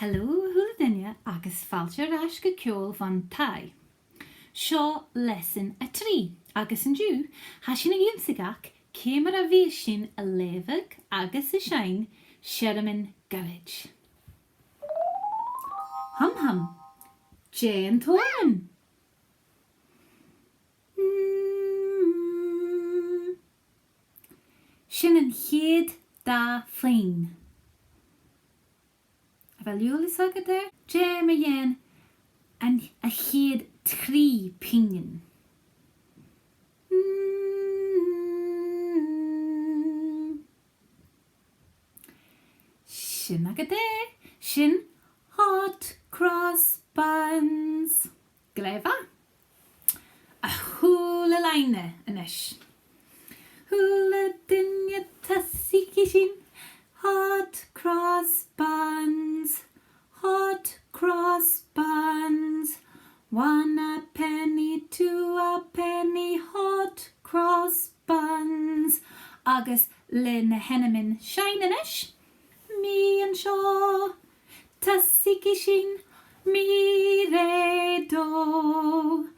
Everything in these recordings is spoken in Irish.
Hello, hwyddynia agus falcha ras go ceol van tai. Seo lesson a 3 agus yn diw, hasin ag ionnsachadh ciamar a bhios sin a leughadh agus a seinn seirmean goirid. Hum hum, Jane Toran. Sin an chéad da féin. Fel ionnsachadh there, seirmean and a chéad trí pingin. Sin agad there, sin hot cross buns. Gleva. A hula line anish. Hula dinya tasiki sin. Hot cross buns. Hot cross buns. 1 a penny, 2 a penny, hot cross buns. Agus le na hennemin shine-anish. Me and Shaw, tasiki shin, mi re do,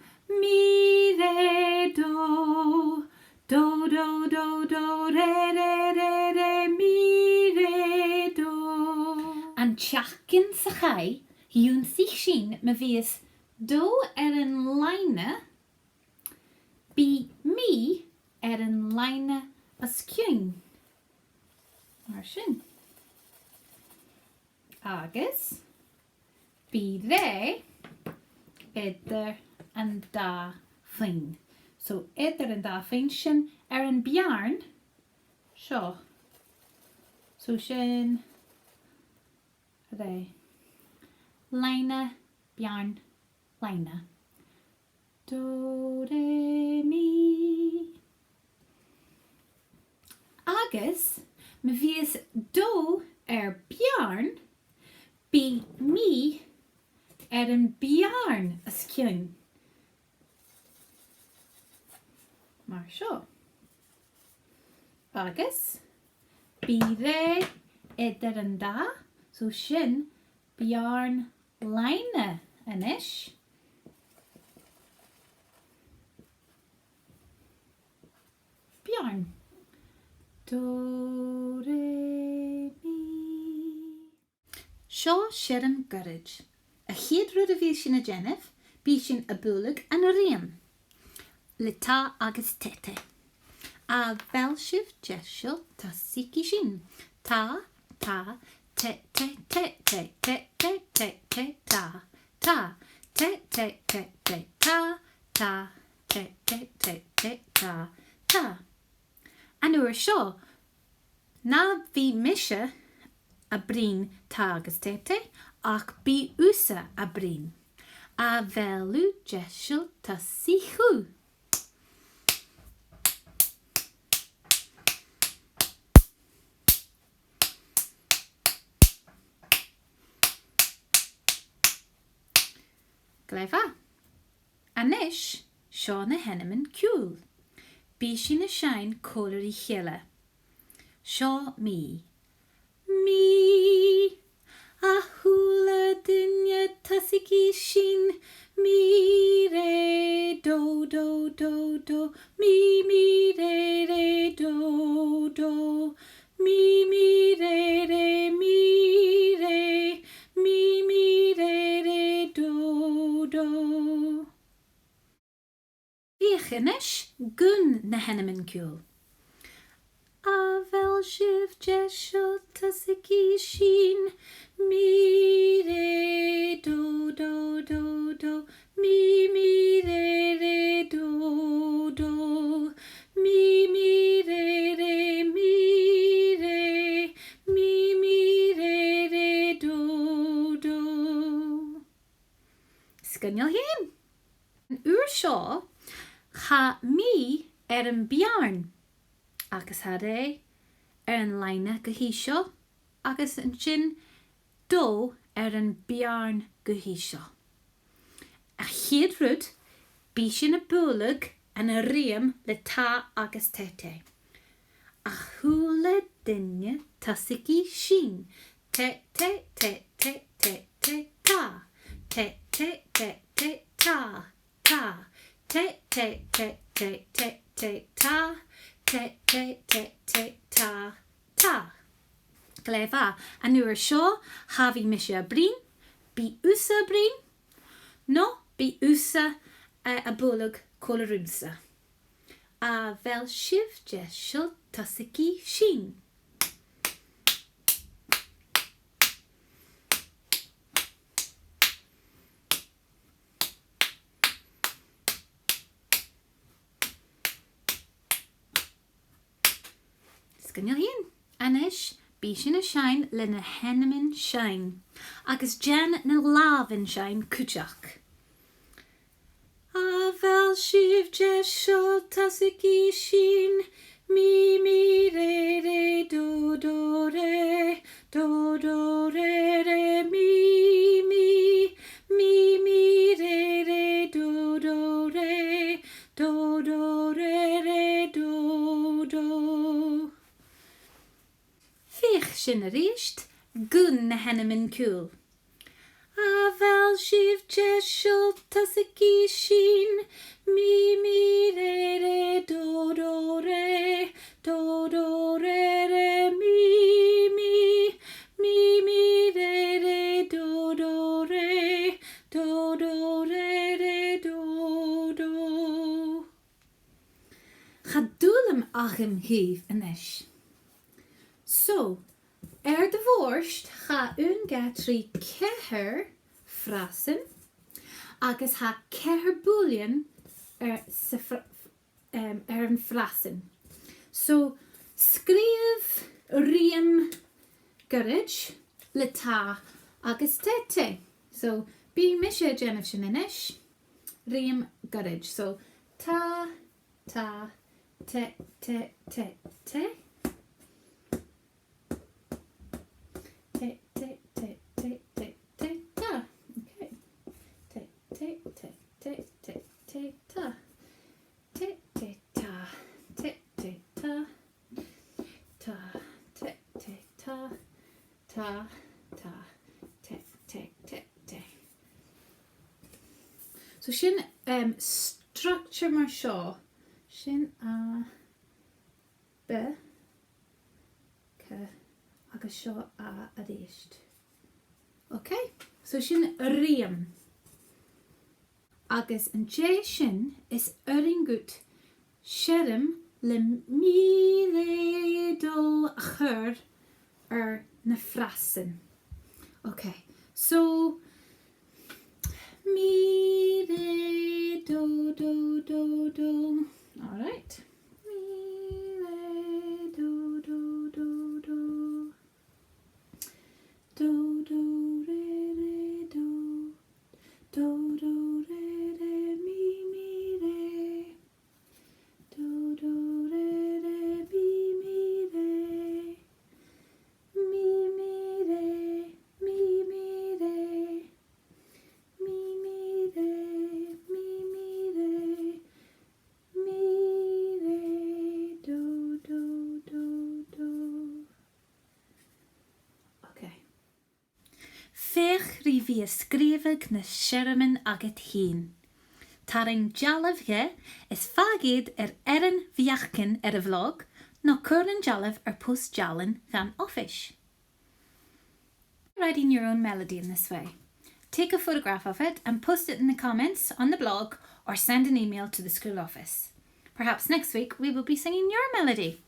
do do do do re mi re do. And chakin sachai, ionnsachadh shin me bhios do an line, be me an line a ciamar. Mar sin. Agus, be re, idir and da féin. So, idir and da féin sin an bjarn, seo. So, sin, re, line, bjarn, line. Do, re, mi. Agus, me bhios do bjarn, be me an bjarn a ciamar. Mar seo. Agus, be re idir an da, so sin bjarn line anish. Bjarn. Do, re, mi. Seo seirmean goirid. A chéad rud a bhí sin a déanamh, bí sin a búlaigh an a riam. Le tá agus tete. A bhel sibh deisiil tá sici sin. Tá, tá, te, te, te, te, te, te, te, te, tá. Tá, te, te, te, te, tá. Tá, te, te, te, te, tá. Tá. An uair seo, ná bhí mise a brín tá agus tete, ach bí úsa a brín. A bhelú deisiil tá sichú. Gleva. Anish, seo na hennemin ciúil. Bí sin a seinn cóirí chéile. Seo mi. Mi, a hula dinya tasiki shin, mi re do do do do, mi re do do, mi re mi re do do. Bíchinish gun na hennemin ciúil. A bhel sibh deisiil tasiki shin, mi re do do do do, mi re do do, mi re mi re do do. Sgynneal hyn. An uair seo, cha mi an bjarn. Agus ha ré an line go híseo, agus an sin do an bjarn go híseo. A chéad rud, bí sin a búlaigh an a riam le tá agus tete. A hula dinne tasiki shin. Te te te te te te ta, te te te te ta, ta, te te te te te te ta, te te te te ta, ta. Glefa, a nuair seo havi mise a brin, bí úsa a brin, no bí úsa a búlag colarúmsa. A fel sibh de seo tasaí sin. Sgynil hyn. Anish, bí sin a seinn le na hennemin seinn, agus jen na lávin seinn cúteach. A fel sibh de seo tasaí sin, mi mi re do do re mi mi mi re do do re do do. Fich sin a ríist, gun na hennemin cúl. A fel sibh de seo tasaí sin, mi mi re do do re mi mi re do re do. Chadúlam achim híh anish. So, de vorst ga gatrí cethair frasin agus ha cethair búlian an frasin. So, scríomh riam goirid le tá agus te. So, bí mise genmh sin inish, riam goirid. So, tá, te. So sin structure mar seo, sin a b ce agus seo a ríist. Okay, so sin riam. Agus an J sin is gut seirm le mi re do a chur na frasin. Okay, so mi re do. All right. Mi re do re do re mi re do re mi re mi re do. Okay. Fech ri vi skrivig na seirmean agat hín. Taring jalafge is fagid erin viachkin a vlog, no curlin jalaf post jalin gan office. Writing your own melody in this way. Take a photograph of it and post it in the comments on the blog or send an email to the school office. Perhaps next week we will be singing your melody.